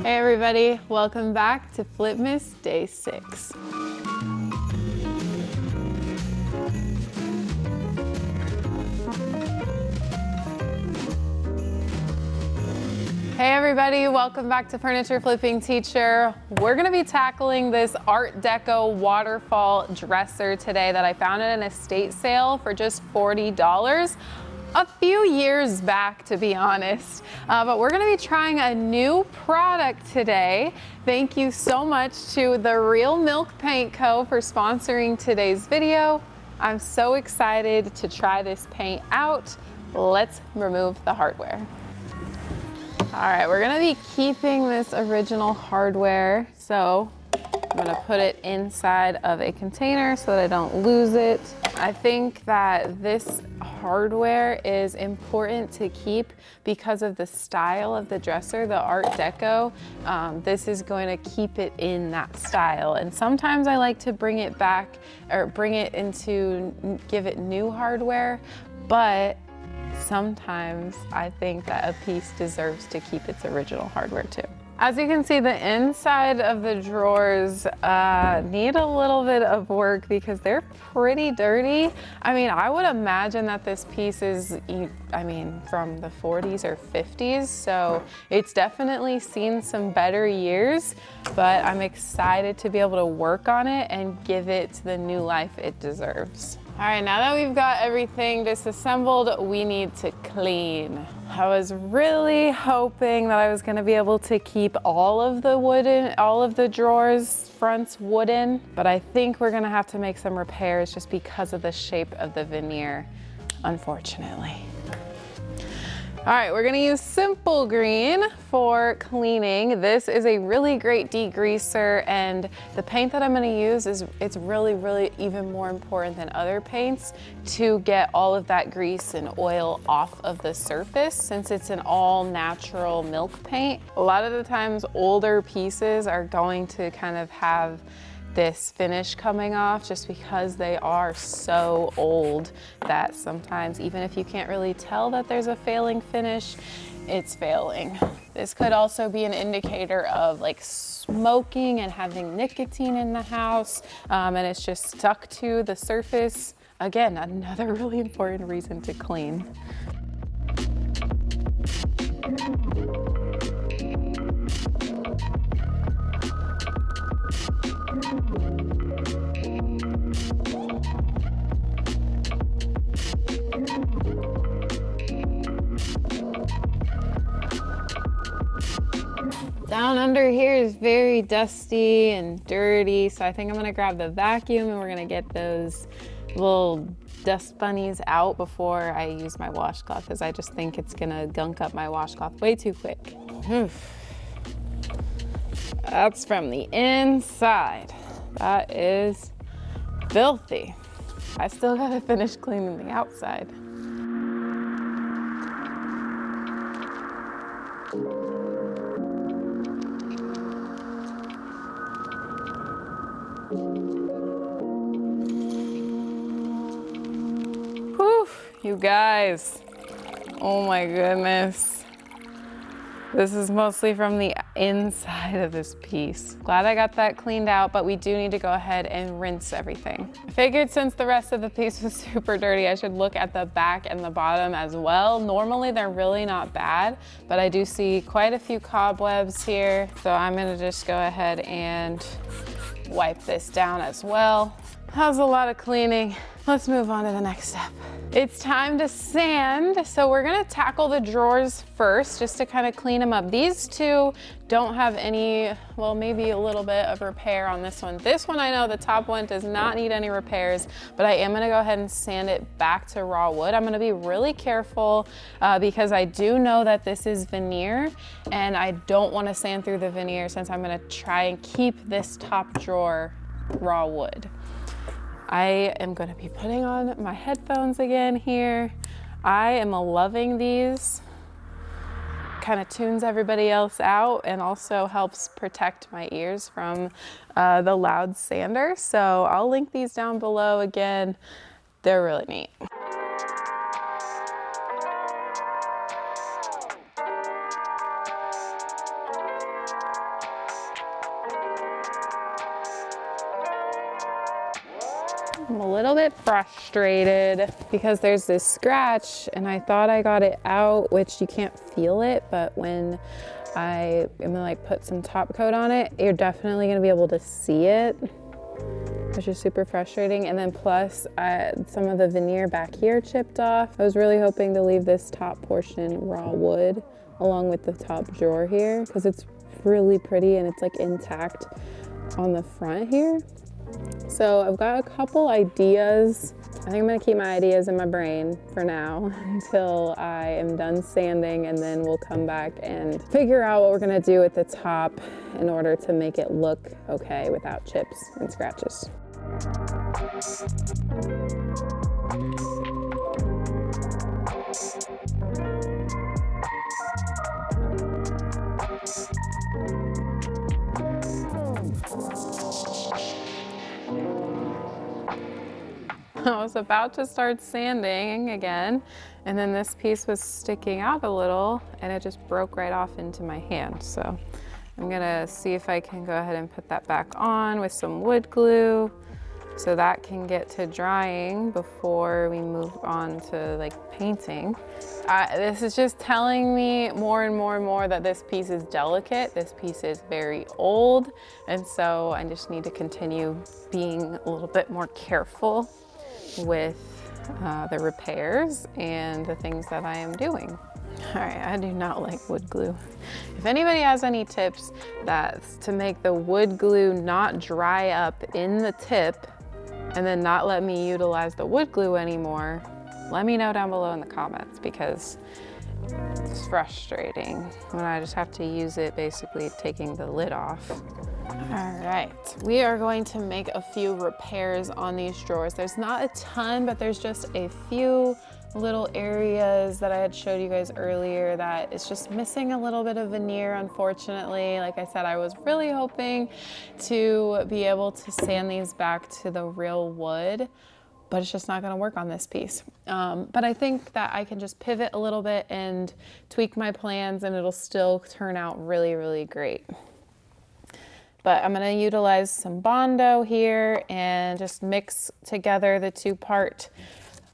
Hey everybody, welcome back to Flipmas Day 6. Hey everybody, welcome back to Furniture Flipping Teacher. We're gonna be tackling this Art Deco waterfall dresser today that I found at an estate sale for just $40. A few years back, to be honest. But we're gonna be trying a new product today. Thank you so much to the Real Milk Paint Co. for sponsoring today's video. I'm so excited to try this paint out. Let's remove the hardware. All right, we're gonna be keeping this original hardware. So I'm gonna put it inside of a container so that I don't lose it. I think that this hardware is important to keep because of the style of the dresser, the Art Deco. This is going to keep it in that style. And sometimes I like to bring it back or give it new hardware, but sometimes I think that a piece deserves to keep its original hardware too. As you can see, the inside of the drawers need a little bit of work because they're pretty dirty. I mean, I would imagine that this piece is, from the 40s or 50s, so it's definitely seen some better years, but I'm excited to be able to work on it and give it the new life it deserves. All right, now that we've got everything disassembled, we need to clean. I was really hoping that I was gonna be able to keep all of the drawers fronts wooden, but I think we're gonna have to make some repairs just because of the shape of the veneer, unfortunately. All right, we're gonna use Simple Green for cleaning. This is a really great degreaser, and the paint that I'm gonna use it's really even more important than other paints to get all of that grease and oil off of the surface since it's an all natural milk paint. A lot of the times older pieces are going to kind of have this finish coming off just because they are so old that sometimes even if you can't really tell that there's a failing finish, it's failing. This could also be an indicator of like smoking and having nicotine in the house, and it's just stuck to the surface. Again, another really important reason to clean. Down under here is very dusty and dirty, so I think I'm gonna grab the vacuum and we're gonna get those little dust bunnies out before I use my washcloth, because I just think it's gonna gunk up my washcloth way too quick. That's from the inside. That is filthy. I still gotta finish cleaning the outside. Whew, you guys. Oh my goodness. This is mostly from the inside of this piece. Glad I got that cleaned out, but we do need to go ahead and rinse everything. I figured since the rest of the piece was super dirty, I should look at the back and the bottom as well. Normally they're really not bad, but I do see quite a few cobwebs here. So I'm gonna just go ahead and wipe this down as well. That was a lot of cleaning. Let's move on to the next step. It's time to sand. So we're gonna tackle the drawers first just to kind of clean them up. These two don't have any, well, maybe a little bit of repair on this one. This one, I know the top one does not need any repairs, but I am gonna go ahead and sand it back to raw wood. I'm gonna be really careful because I do know that this is veneer and I don't wanna sand through the veneer since I'm gonna try and keep this top drawer raw wood. I am going to be putting on my headphones again here. I am loving these. Kind of tunes everybody else out and also helps protect my ears from the loud sander. So I'll link these down below again. They're really neat. I'm a little bit frustrated because there's this scratch and I thought I got it out, which you can't feel it, but when I am gonna like put some top coat on it, you're definitely gonna be able to see it, which is super frustrating. And then plus some of the veneer back here chipped off. I was really hoping to leave this top portion raw wood along with the top drawer here because it's really pretty and it's like intact on the front here. So I've got a couple ideas. I think I'm gonna keep my ideas in my brain for now until I am done sanding, and then we'll come back and figure out what we're gonna do with the top in order to make it look okay without chips and scratches. I was about to start sanding again, and then this piece was sticking out a little and it just broke right off into my hand. So I'm gonna see if I can go ahead and put that back on with some wood glue so that can get to drying before we move on to like painting. This is just telling me more and more and more that this piece is delicate. This piece is very old, and so I just need to continue being a little bit more careful with the repairs and the things that I am doing. All right, I do not like wood glue. If anybody has any tips that's to make the wood glue not dry up in the tip and then not let me utilize the wood glue anymore, let me know down below in the comments, because it's frustrating when I just have to use it basically taking the lid off. All right, we are going to make a few repairs on these drawers. There's not a ton, but there's just a few little areas that I had showed you guys earlier that is just missing a little bit of veneer, unfortunately. Like I said, I was really hoping to be able to sand these back to the real wood, but it's just not gonna work on this piece. But I think that I can just pivot a little bit and tweak my plans and it'll still turn out really, really great. But I'm gonna utilize some Bondo here and just mix together the two-part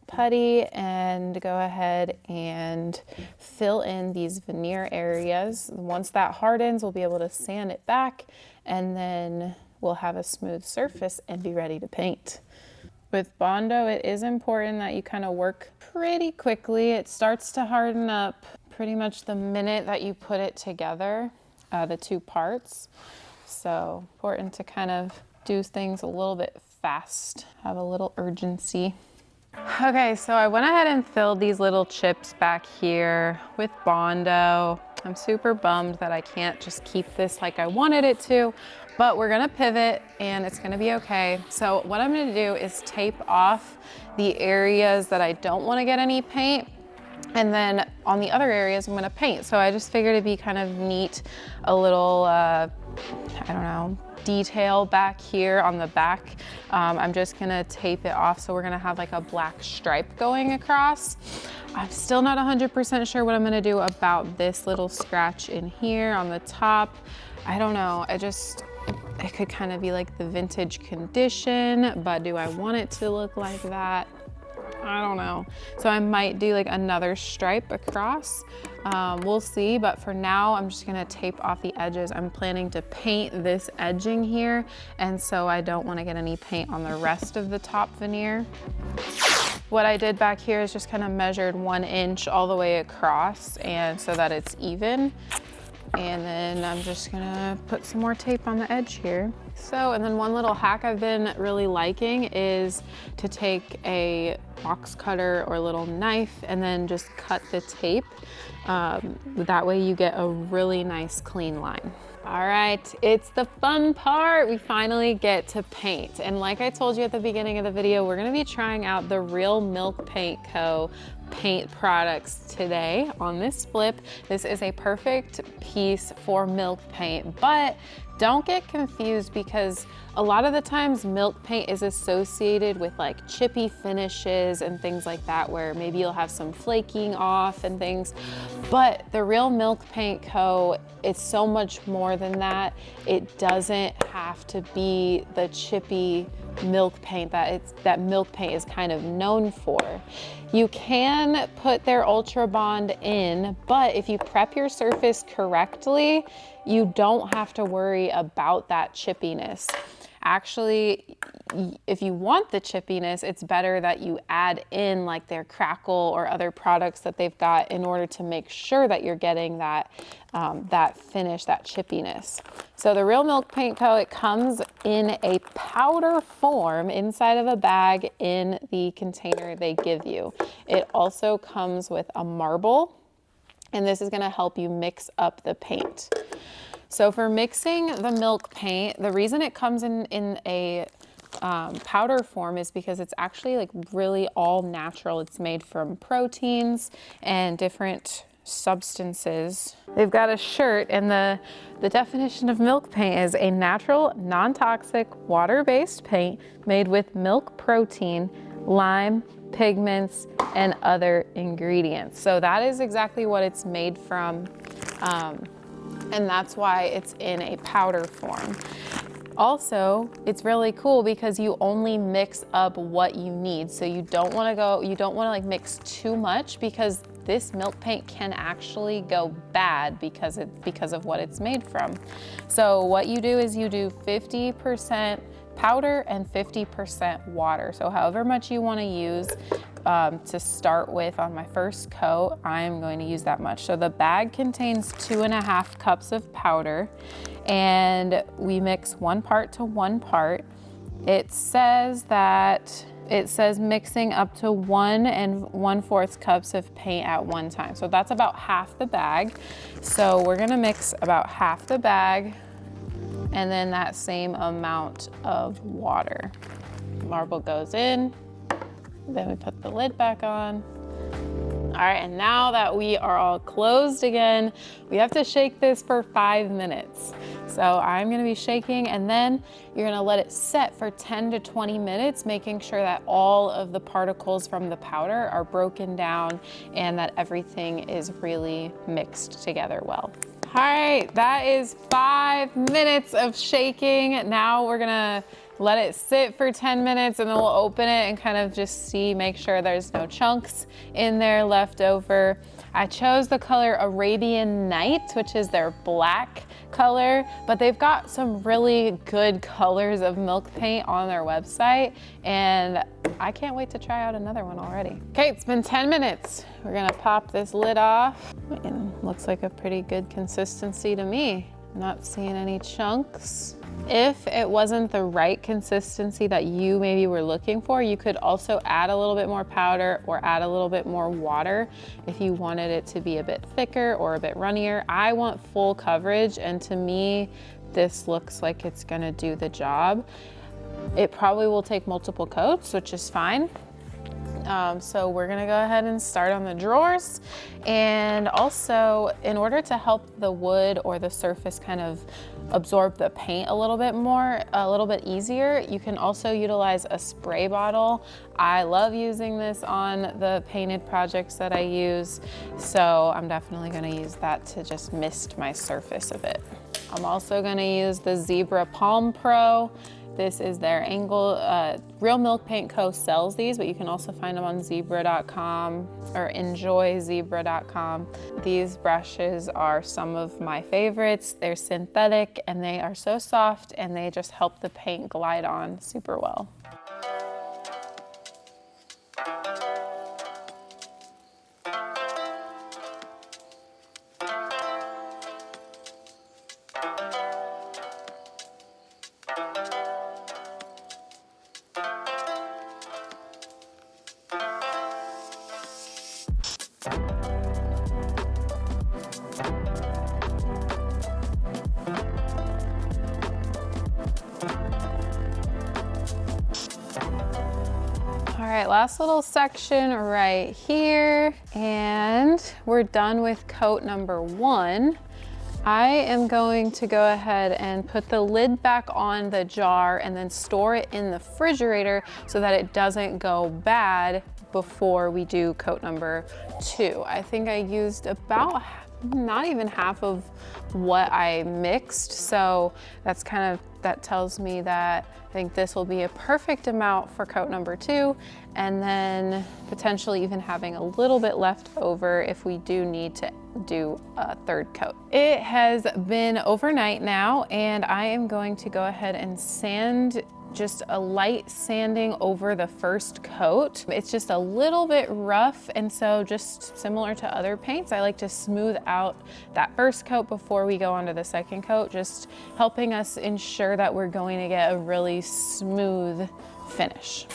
putty and go ahead and fill in these veneer areas. Once that hardens, we'll be able to sand it back and then we'll have a smooth surface and be ready to paint. With Bondo, it is important that you kind of work pretty quickly. It starts to harden up pretty much the minute that you put it together, the two parts. So important to kind of do things a little bit fast, have a little urgency. Okay, so I went ahead and filled these little chips back here with Bondo. I'm super bummed that I can't just keep this like I wanted it to, but we're gonna pivot and it's gonna be okay. So what I'm gonna do is tape off the areas that I don't wanna get any paint, and then on the other areas I'm gonna paint. So I just figured it'd be kind of neat, a little, I don't know, detail back here on the back. I'm just gonna tape it off, so we're gonna have like a black stripe going across. I'm still not 100% sure what I'm gonna do about this little scratch in here on the top. I don't know, it could kind of be like the vintage condition, but do I want it to look like that? I don't know. So I might do like another stripe across. We'll see, but for now, I'm just gonna tape off the edges. I'm planning to paint this edging here, and so I don't wanna get any paint on the rest of the top veneer. What I did back here is just kind of measured 1 inch all the way across, and so that it's even. And then I'm just gonna put some more tape on the edge here. So, and then one little hack I've been really liking is to take a box cutter or a little knife and then just cut the tape. That way you get a really nice clean line. All right, it's the fun part. We finally get to paint. And like I told you at the beginning of the video, we're gonna be trying out the Real Milk Paint Co. paint products today on this flip. This is a perfect piece for milk paint, but don't get confused because a lot of the times milk paint is associated with like chippy finishes and things like that, where maybe you'll have some flaking off and things. But the Real Milk Paint Co., it's so much more than that. It doesn't have to be the chippy milk paint that milk paint is kind of known for. You can put their Ultra Bond in, but if you prep your surface correctly, you don't have to worry about that chippiness. Actually, if you want the chippiness, it's better that you add in like their Crackle or other products that they've got in order to make sure that you're getting that, that finish, that chippiness. So the Real Milk Paint Co., it comes in a powder form inside of a bag in the container they give you. It also comes with a marble, and this is gonna help you mix up the paint. So for mixing the milk paint, the reason it comes in a powder form is because it's actually like really all natural. It's made from proteins and different substances. They've got a shirt, and the definition of milk paint is a natural, non-toxic, water-based paint made with milk protein, lime, pigments, and other ingredients. So that is exactly what it's made from. And that's why it's in a powder form. Also, it's really cool because you only mix up what you need. So you don't want to like mix too much, because this milk paint can actually go bad because of what it's made from. So what you do is you do 50% powder and 50% water. So however much you want to use to start with on my first coat, I'm going to use that much. So the bag contains 2.5 cups of powder, and we mix 1 part to 1 part. It says mixing up to 1 1/4 cups of paint at one time. So that's about half the bag. So we're gonna mix about half the bag, and then that same amount of water. Marble goes in, then we put the lid back on. All right, and now that we are all closed again, we have to shake this for 5 minutes. So I'm gonna be shaking, and then you're gonna let it set for 10 to 20 minutes, making sure that all of the particles from the powder are broken down and that everything is really mixed together well. All right, that is 5 minutes of shaking. Now we're gonna let it sit for 10 minutes, and then we'll open it and kind of just make sure there's no chunks in there left over. I chose the color Arabian Night, which is their black color, but they've got some really good colors of milk paint on their website, and I can't wait to try out another one already. Okay, it's been 10 minutes. We're gonna pop this lid off, and looks like a pretty good consistency to me. Not seeing any chunks. If it wasn't the right consistency that you maybe were looking for, you could also add a little bit more powder or add a little bit more water if you wanted it to be a bit thicker or a bit runnier. I want full coverage, and to me, this looks like it's gonna do the job. It probably will take multiple coats, which is fine. So we're gonna go ahead and start on the drawers. And also, in order to help the wood or the surface kind of absorb the paint a little bit more, a little bit easier, you can also utilize a spray bottle. I love using this on the painted projects that I use, so I'm definitely gonna use that to just mist my surface a bit. I'm also gonna use the Zebra Palm Pro. This is their angle. Real Milk Paint Co. sells these, but you can also find them on zebra.com or enjoyzebra.com. These brushes are some of my favorites. They're synthetic, and they are so soft, and they just help the paint glide on super well. All right, last little section right here, and we're done with coat number 1. I am going to go ahead and put the lid back on the jar and then store it in the refrigerator so that it doesn't go bad before we do coat number 2. I think I used about not even half of what I mixed, so that tells me that I think this will be a perfect amount for coat number 2, and then potentially even having a little bit left over if we do need to do a 3rd coat. It has been overnight now, and I am going to go ahead and sand, just a light sanding over the 1st coat. It's just a little bit rough, and so just similar to other paints, I like to smooth out that 1st coat before we go on to the 2nd coat, just helping us ensure that we're going to get a really smooth finish.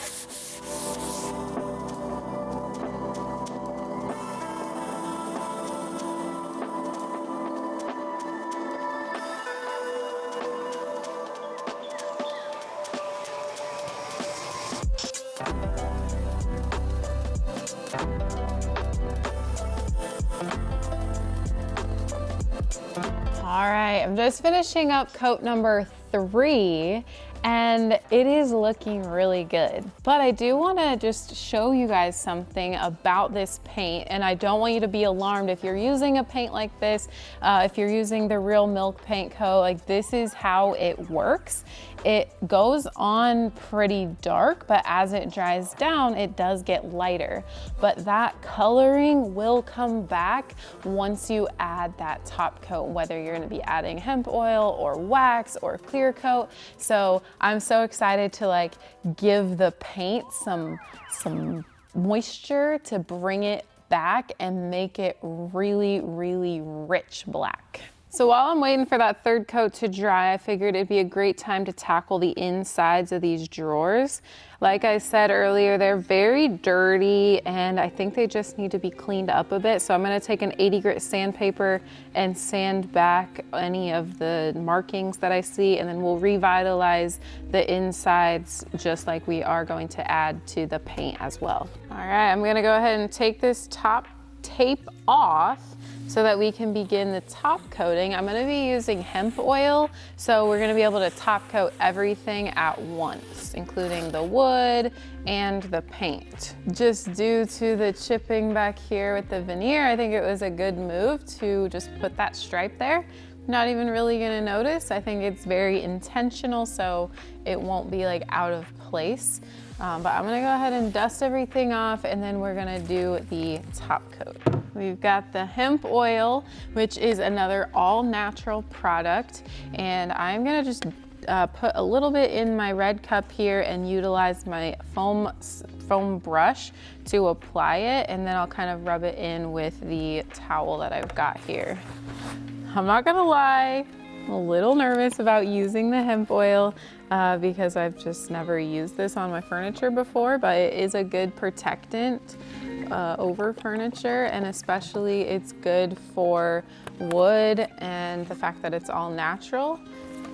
All right, I'm just finishing up coat number 3, and it is looking really good. But I do want to just show you guys something about this paint, and I don't want you to be alarmed if you're using a paint like this. If you're using the Real Milk paint coat, like, this is how it works. It goes on pretty dark, but as it dries down, it does get lighter. But that coloring will come back once you add that top coat, whether you're gonna be adding hemp oil or wax or clear coat. So I'm so excited to like give the paint some moisture to bring it back and make it really, really rich black. So while I'm waiting for that 3rd coat to dry, I figured it'd be a great time to tackle the insides of these drawers. Like I said earlier, they're very dirty, and I think they just need to be cleaned up a bit. So I'm gonna take an 80 grit sandpaper and sand back any of the markings that I see, and then we'll revitalize the insides just like we are going to add to the paint as well. All right, I'm gonna go ahead and take this top tape off so that we can begin the top coating. I'm gonna be using hemp oil, so we're gonna be able to top coat everything at once, including the wood and the paint. Just due to the chipping back here with the veneer, I think it was a good move to just put that stripe there. Not even really gonna notice. I think it's very intentional, so it won't be like out of place. But I'm gonna go ahead and dust everything off, and then we're gonna do the top coat. We've got the hemp oil, which is another all-natural product, and I'm gonna just put a little bit in my red cup here and utilize my foam brush to apply it, and then I'll kind of rub it in with the towel that I've got here. I'm not gonna lie, I'm a little nervous about using the hemp oil because I've just never used this on my furniture before, but it is a good protectant over furniture, and especially it's good for wood, and the fact that it's all natural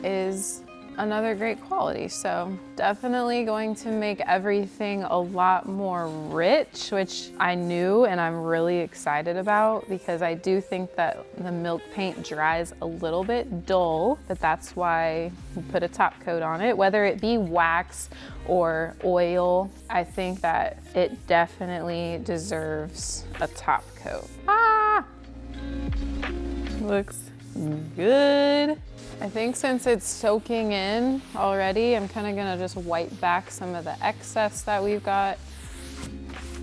is another great quality. So definitely going to make everything a lot more rich, which I knew and I'm really excited about, because I do think that the milk paint dries a little bit dull, but that's why we put a top coat on it, whether it be wax or oil. I think that it definitely deserves a top coat. Looks good. I think since it's soaking in already, I'm kind of gonna just wipe back some of the excess that we've got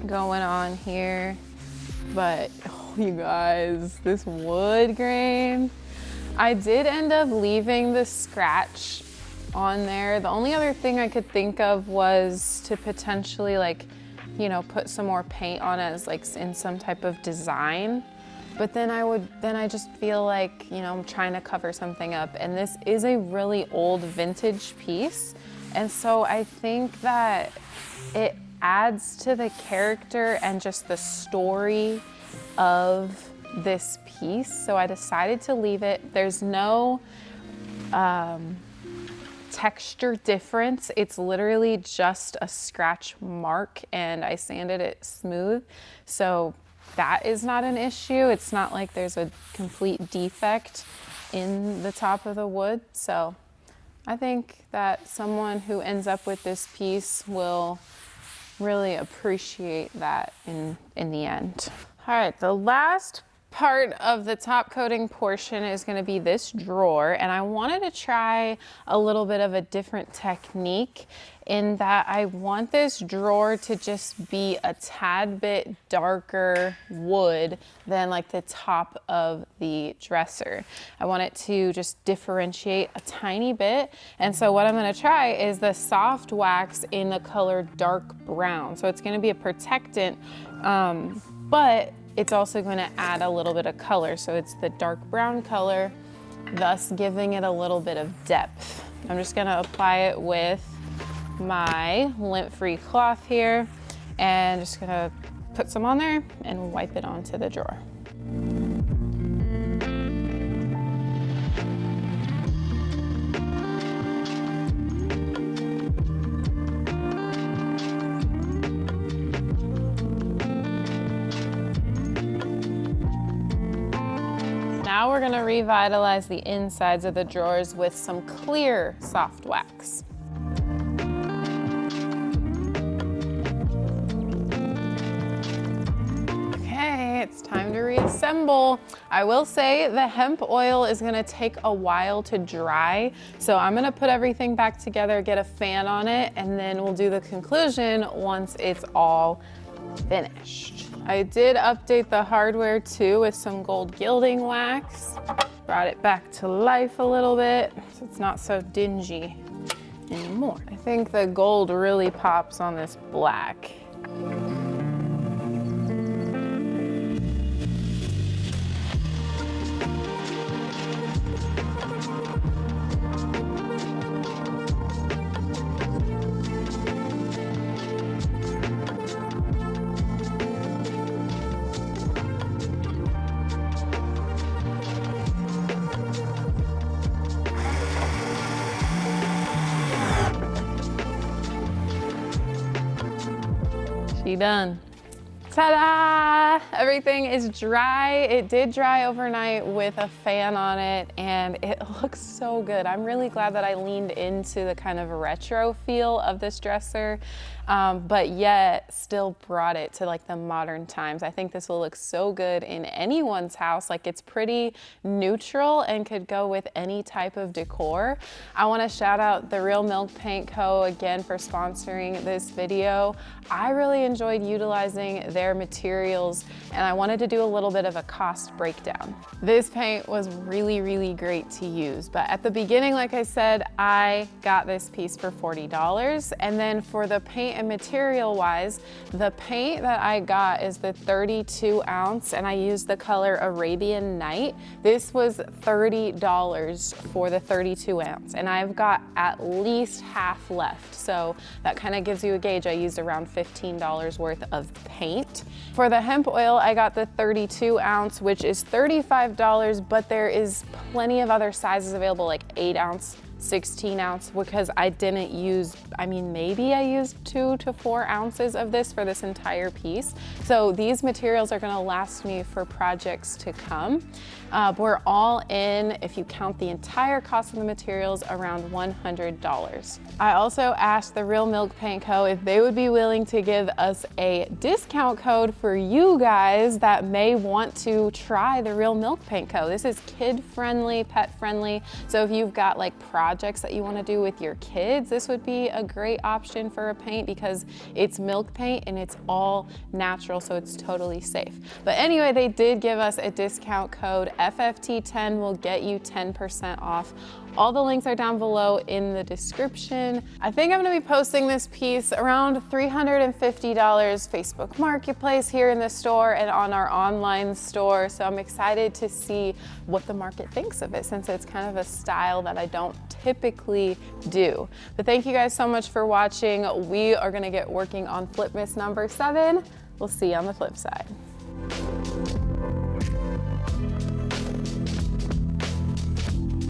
going on here. But oh, you guys, this wood grain, I did end up leaving the scratch on there. The only other thing I could think of was to potentially, like, you know, put some more paint on it as like in some type of design. But then I just feel like, you know, I'm trying to cover something up, and this is a really old vintage piece. And so I think that it adds to the character and just the story of this piece. So I decided to leave it. There's no texture difference. It's literally just a scratch mark, and I sanded it smooth. So that is not an issue. It's not like there's a complete defect in the top of the wood. So I think that someone who ends up with this piece will really appreciate that in the end. All right, the last part of the top coating portion is going to be this drawer, and I wanted to try a little bit of a different technique in that I want this drawer to just be a tad bit darker wood than like the top of the dresser. I want it to just differentiate a tiny bit, and so what I'm going to try is the soft wax in the color dark brown. So it's going to be a protectant, but it's also going to add a little bit of color. So it's the dark brown color, thus giving it a little bit of depth. I'm just going to apply it with my lint-free cloth here and just going to put some on there and wipe it onto the drawer. Now we're going to revitalize the insides of the drawers with some clear soft wax. Okay, it's time to reassemble. I will say the hemp oil is going to take a while to dry, so I'm going to put everything back together, get a fan on it, and then we'll do the conclusion once it's all finished. I did update the hardware too with some gold gilding wax. Brought it back to life a little bit so it's not so dingy anymore. I think the gold really pops on this black. She done. Ta-da! Everything is dry. It did dry overnight with a fan on it, and it looks so good. I'm really glad that I leaned into the kind of retro feel of this dresser, but yet still brought it to like the modern times. I think this will look so good in anyone's house. Like, it's pretty neutral and could go with any type of decor. I want to shout out the Real Milk Paint Co. again for sponsoring this video. I really enjoyed utilizing their materials, and I wanted to do a little bit of a cost breakdown. This paint was really, really great to use, but at the beginning, like I said, I got this piece for $40, and then for the paint and material wise, the paint that I got is the 32 ounce, and I used the color Arabian Night. This was $30 for the 32 ounce, and I've got at least half left, so that kind of gives you a gauge. I used around $15 worth of paint. For the hemp oil, I got the 32 ounce, which is $35, but there is plenty of other sizes available, like 8 ounce, 16 ounce, because I didn't use, I mean, maybe I used 2 to 4 ounces of this for this entire piece. So these materials are gonna last me for projects to come. We're all in, if you count the entire cost of the materials, around $100. I also asked the Real Milk Paint Co. if they would be willing to give us a discount code for you guys that may want to try the Real Milk Paint Co. This is kid-friendly, pet-friendly, so if you've got like projects that you want to do with your kids, this would be a great option for a paint because it's milk paint and it's all natural, so it's totally safe. But anyway, they did give us a discount code. FFT10 will get you 10% off. All the links are down below in the description. I think I'm gonna be posting this piece around $350 Facebook Marketplace here in the store and on our online store. So I'm excited to see what the market thinks of it, since it's kind of a style that I don't typically do. But thank you guys so much for watching. We are gonna get working on Flipmas number 7. We'll see you on the flip side.